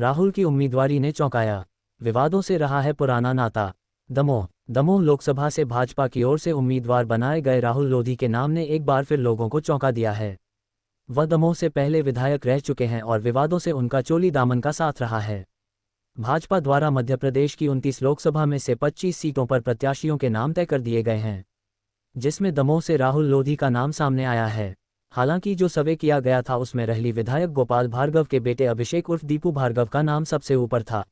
राहुल की उम्मीदवारी ने चौंकाया, विवादों से रहा है पुराना नाता। दमोह लोकसभा से भाजपा की ओर से उम्मीदवार बनाए गए राहुल लोधी के नाम ने एक बार फिर लोगों को चौंका दिया है। वह दमोह से पहले विधायक रह चुके हैं और विवादों से उनका चोली दामन का साथ रहा है। भाजपा द्वारा मध्य प्रदेश की 29 लोकसभा में से 25 सीटों पर प्रत्याशियों के नाम तय कर दिए गए हैं, जिसमें दमोह से राहुल लोधी का नाम सामने आया है। हालांकि जो सर्वे किया गया था उसमें रहली विधायक गोपाल भार्गव के बेटे अभिषेक उर्फ दीपू भार्गव का नाम सबसे ऊपर था,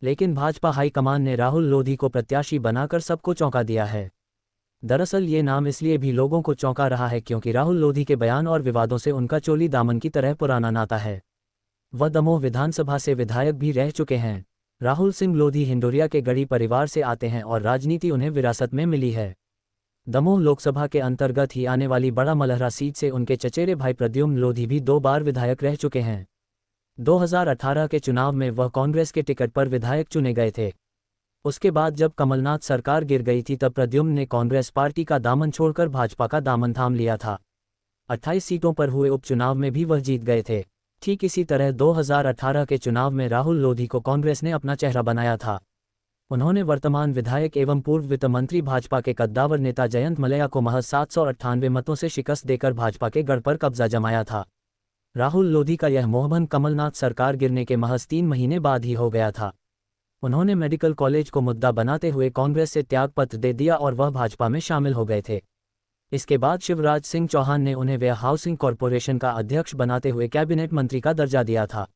लेकिन भाजपा हाईकमान ने राहुल लोधी को प्रत्याशी बनाकर सबको चौंका दिया है। दरअसल ये नाम इसलिए भी लोगों को चौंका रहा है क्योंकि राहुल लोधी के बयान और विवादों से उनका चोली दामन की तरह पुराना नाता है। वह दमोह विधानसभा से विधायक भी रह चुके हैं। राहुल सिंह लोधी हिंडोरिया के गढ़ी परिवार से आते हैं और राजनीति उन्हें विरासत में मिली है। दमोह लोकसभा के अंतर्गत ही आने वाली बड़ा मलहरा सीट से उनके चचेरे भाई प्रद्युम्न लोधी भी 2 बार विधायक रह चुके हैं। 2018 के चुनाव में वह कांग्रेस के टिकट पर विधायक चुने गए थे। उसके बाद जब कमलनाथ सरकार गिर गई थी तब प्रद्युम्न ने कांग्रेस पार्टी का दामन छोड़कर भाजपा का दामन थाम लिया था। 28 सीटों पर हुए उपचुनाव में भी वह जीत गए थे। ठीक इसी तरह 2018 के चुनाव में राहुल लोधी को कांग्रेस ने अपना चेहरा बनाया था। उन्होंने वर्तमान विधायक एवं पूर्व वित्त मंत्री भाजपा के कद्दावर नेता जयंत मलैया को महज 798 मतों से शिकस्त देकर भाजपा के गढ़ पर कब्जा जमाया था। राहुल लोधी का यह मोहभंग कमलनाथ सरकार गिरने के महज 3 महीने बाद ही हो गया था। उन्होंने मेडिकल कॉलेज को मुद्दा बनाते हुए कांग्रेस से त्यागपत्र दे दिया और वह भाजपा में शामिल हो गए थे। इसके बाद शिवराज सिंह चौहान ने उन्हें वेयर हाउसिंग कॉरपोरेशन का अध्यक्ष बनाते हुए कैबिनेट मंत्री का दर्जा दिया था।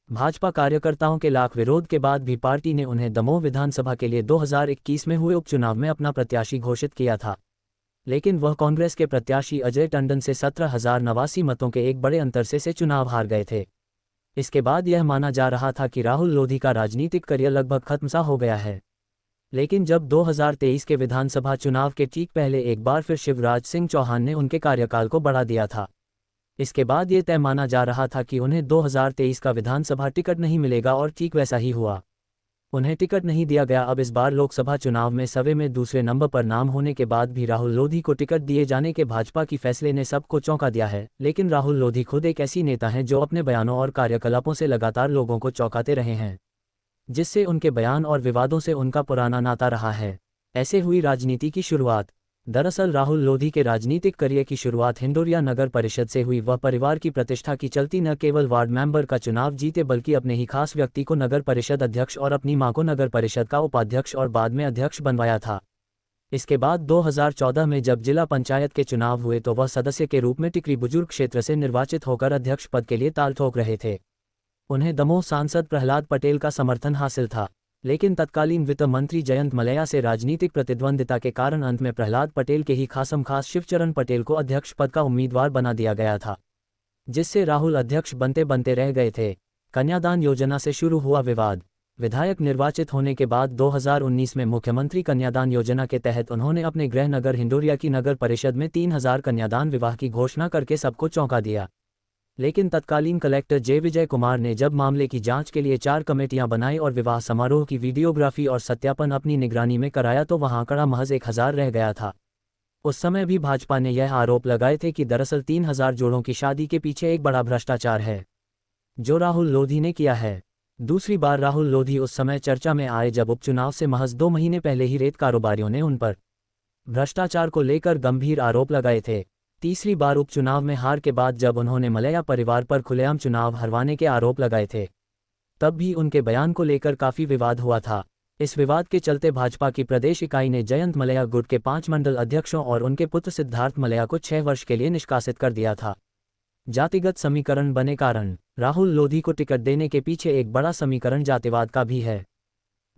भाजपा कार्यकर्ताओं के लाख विरोध के बाद भी पार्टी ने उन्हें दमोह विधानसभा के लिए 2021 में हुए उपचुनाव में अपना प्रत्याशी घोषित किया था, लेकिन वह कांग्रेस के प्रत्याशी अजय टंडन से 17,089 मतों के एक बड़े अंतर से चुनाव हार गए थे। इसके बाद यह माना जा रहा था कि राहुल लोधी का राजनीतिक करियर लगभग खत्म सा हो गया है, लेकिन जब 2023 के विधानसभा चुनाव के ठीक पहले एक बार फिर शिवराज सिंह चौहान ने उनके कार्यकाल को बढ़ा दिया था। इसके बाद ये तय माना जा रहा था कि उन्हें 2023 का विधानसभा टिकट नहीं मिलेगा और ठीक वैसा ही हुआ। उन्हें टिकट नहीं दिया गया। अब इस बार लोकसभा चुनाव में सर्वे में दूसरे नंबर पर नाम होने के बाद भी राहुल लोधी को टिकट दिए जाने के भाजपा की फैसले ने सबको चौंका दिया है। लेकिन राहुल लोधी खुद एक ऐसी नेता हैं जो अपने बयानों और कार्यकलापों से लगातार लोगों को चौंकाते रहे हैं, जिससे उनके बयान और विवादों से उनका पुराना नाता रहा है। ऐसे हुई राजनीति की शुरुआत। दरअसल राहुल लोधी के राजनीतिक करियर की शुरुआत हिंडोरिया नगर परिषद से हुई। वह परिवार की प्रतिष्ठा की चलती न केवल वार्ड मेंबर का चुनाव जीते बल्कि अपने ही खास व्यक्ति को नगर परिषद अध्यक्ष और अपनी मां को नगर परिषद का उपाध्यक्ष और बाद में अध्यक्ष बनवाया था। इसके बाद 2014 में जब जिला पंचायत के चुनाव हुए तो वह सदस्य के रूप में टिकरी बुजुर्ग क्षेत्र से निर्वाचित होकर अध्यक्ष पद के लिए ताल ठोक रहे थे। उन्हें दमोह सांसद प्रहलाद पटेल का समर्थन हासिल था, लेकिन तत्कालीन वित्त मंत्री जयंत मलैया से राजनीतिक प्रतिद्वंदिता के कारण अंत में प्रहलाद पटेल के ही खासमखास शिवचरण पटेल को अध्यक्ष पद का उम्मीदवार बना दिया गया था, जिससे राहुल अध्यक्ष बनते बनते रह गए थे। कन्यादान योजना से शुरू हुआ विवाद। विधायक निर्वाचित होने के बाद 2019 में मुख्यमंत्री कन्यादान योजना के तहत उन्होंने अपने गृह नगर हिंडोरिया की नगर परिषद में 3000 कन्यादान विवाह की घोषणा करके सबको चौंका दिया। लेकिन तत्कालीन कलेक्टर जे विजय कुमार ने जब मामले की जांच के लिए 4 कमेटियां बनाई और विवाह समारोह की वीडियोग्राफी और सत्यापन अपनी निगरानी में कराया तो वहां आंकड़ा महज 1000 रह गया था। उस समय भी भाजपा ने यह आरोप लगाए थे कि दरअसल 3000 जोड़ों की शादी के पीछे एक बड़ा भ्रष्टाचार है, जो राहुल लोधी ने किया है। दूसरी बार राहुल लोधी उस समय चर्चा में आए जब उपचुनाव से महज 2 महीने पहले ही रेत कारोबारियों ने उन पर भ्रष्टाचार को लेकर गंभीर आरोप लगाए थे। तीसरी बार उपचुनाव में हार के बाद जब उन्होंने मलैया परिवार पर खुलेआम चुनाव हरवाने के आरोप लगाए थे, तब भी उनके बयान को लेकर काफी विवाद हुआ था। इस विवाद के चलते भाजपा की प्रदेश इकाई ने जयंत मलैया गुट के 5 मंडल अध्यक्षों और उनके पुत्र सिद्धार्थ मलैया को 6 वर्ष के लिए निष्कासित कर दिया था। जातिगत समीकरण बने कारण राहुल लोधी को टिकट देने के पीछे एक बड़ा समीकरण जातिवाद का भी है।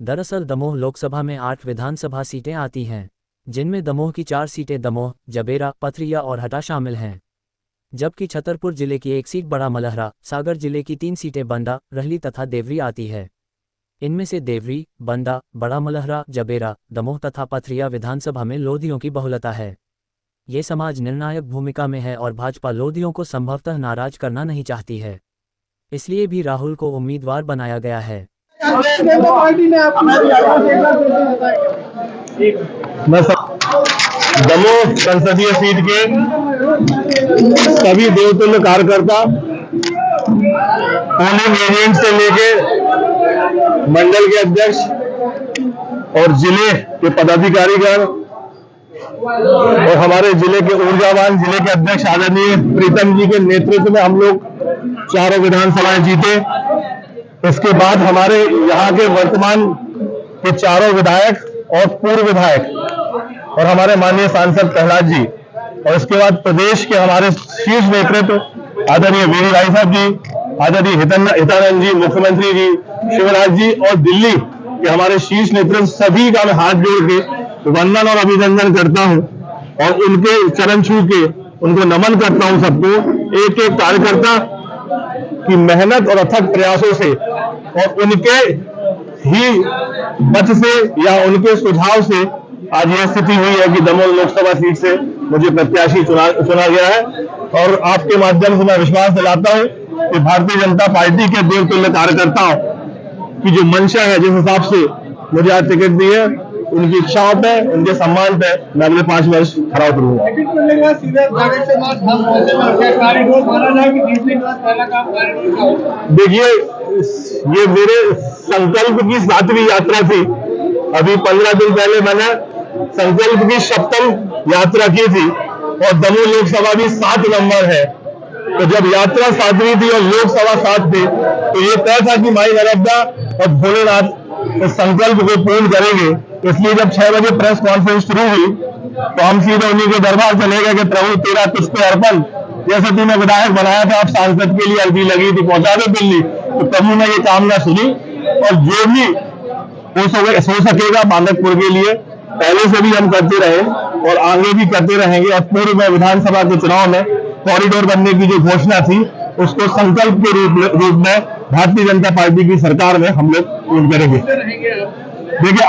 दरअसल दमोह लोकसभा में 8 विधानसभा सीटें आती हैं, जिनमें दमोह की 4 सीटें दमोह, जबेरा, पथरिया और हटा शामिल हैं, जबकि छतरपुर जिले की 1 सीट बड़ा मलहरा, सागर जिले की 3 सीटें बंडा, रहली तथा देवरी आती है। इनमें से देवरी, बंडा, बड़ा मलहरा, जबेरा, दमोह तथा पथरिया विधानसभा में लोधियों की बहुलता है। ये समाज निर्णायक भूमिका में है और भाजपा लोधियों को संभवतः नाराज करना नहीं चाहती है, इसलिए भी राहुल को उम्मीदवार बनाया गया है। दमोह संसदीय सीट के सभी देवतुल्य कार्यकर्ता पोलिंग एजेंट से लेके मंडल के अध्यक्ष और जिले के पदाधिकारीगण और हमारे जिले के ऊर्जावान जिले के अध्यक्ष आदरणीय प्रीतम जी के नेतृत्व में हम लोग चारों विधानसभाएं जीते। इसके बाद हमारे यहाँ के वर्तमान के चारों विधायक और पूर्व विधायक और हमारे माननीय सांसद प्रहलाद जी, और इसके बाद प्रदेश के हमारे शीर्ष नेतृत्व आदरणीय वीरी भाई साहब जी, आदरणीय हितानंद जी, मुख्यमंत्री जी, शिवराज जी और दिल्ली के हमारे शीर्ष नेतृत्व, सभी का मैं हाथ जोड़ के वंदन और अभिनंदन करता हूं और उनके चरण छू के उनको नमन करता हूं। सबको, एक एक कार्यकर्ता की मेहनत और अथक प्रयासों से और उनके ही मत से या उनके सुझाव से आज यह स्थिति हुई है कि दमोह लोकसभा सीट से मुझे प्रत्याशी चुना गया है। और आपके माध्यम से मैं विश्वास दिलाता हूं कि भारतीय जनता पार्टी के देवतुल्य कार्यकर्ताओं की जो मंशा है, जिस हिसाब से मुझे आज टिकट दी है, उनकी इच्छाओं पे, उनके सम्मान पे मैं अगले 5 वर्ष खड़ा उतरूंगा। देखिए, ये मेरे संकल्प की 7वीं यात्रा थी। अभी 15 दिन पहले मैंने संकल्प की 7वीं यात्रा की थी और दमोह लोकसभा भी 7 नंबर है। तो जब यात्रा 7वीं थी और लोकसभा 7 थे, तो ये तय था कि माई नर्मदा और भोलेनाथ इस संकल्प को पूर्ण करेंगे। इसलिए जब 6 बजे प्रेस कॉन्फ्रेंस शुरू हुई तो हम सीधे उन्हीं के दरबार चले गए कि प्रभु तेरा तुझ पे अर्पण, जैसे तूने विधायक बनाया था, अब सांसद के लिए अर्जी लगी थी, पहुंचा दे दिल्ली। तो प्रभु ने ये कामना सुनी और जो भी हो सकेगा मानकपुर के लिए पहले से भी हम करते रहे और आगे भी करते रहेंगे। और पूर्व में विधानसभा के चुनाव में कॉरिडोर बनने की जो घोषणा थी, उसको संकल्प के रूप में भारतीय जनता पार्टी की सरकार में हम लोग पूर्ण करेंगे। देखिए,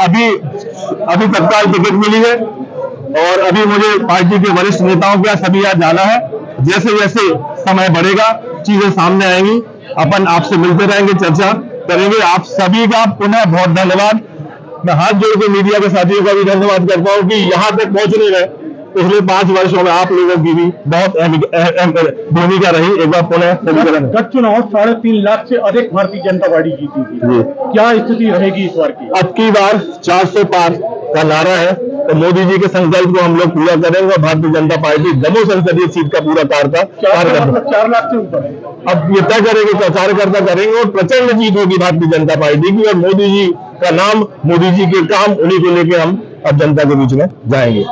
अभी तत्काल टिकट मिली है और अभी मुझे पार्टी के वरिष्ठ नेताओं के सभी यहाँ जाना है। जैसे जैसे समय बढ़ेगा चीजें सामने आएंगी, अपन आपसे मिलते रहेंगे, चर्चा करेंगे। आप सभी का पुनः बहुत धन्यवाद। मैं हाथ जोड़ के मीडिया के साथियों का भी धन्यवाद करता हूँ कि यहाँ तक पहुंचने में पिछले 5 वर्षों में आप लोगों की भी बहुत अहम भूमिका रही। एक बार पुनः गत चुनाव 3.5 लाख से अधिक भारतीय जनता पार्टी जीती थी, क्या स्थिति रहेगी इस बार की? अब की बार 400 पार का नारा है, तो मोदी जी के संकल्प को हम लोग पूरा करेंगे और भारतीय जनता पार्टी दमोह संसदीय सीट का पूरा कार्य 4 लाख से ऊपर। अब ये तय करेंगे, कार्यकर्ता करेंगे और प्रचंड जीत होगी भारतीय जनता पार्टी की। और मोदी जी का नाम, मोदी जी के काम, उन्हीं को लेकर हम अब जनता के बीच में जाएंगे।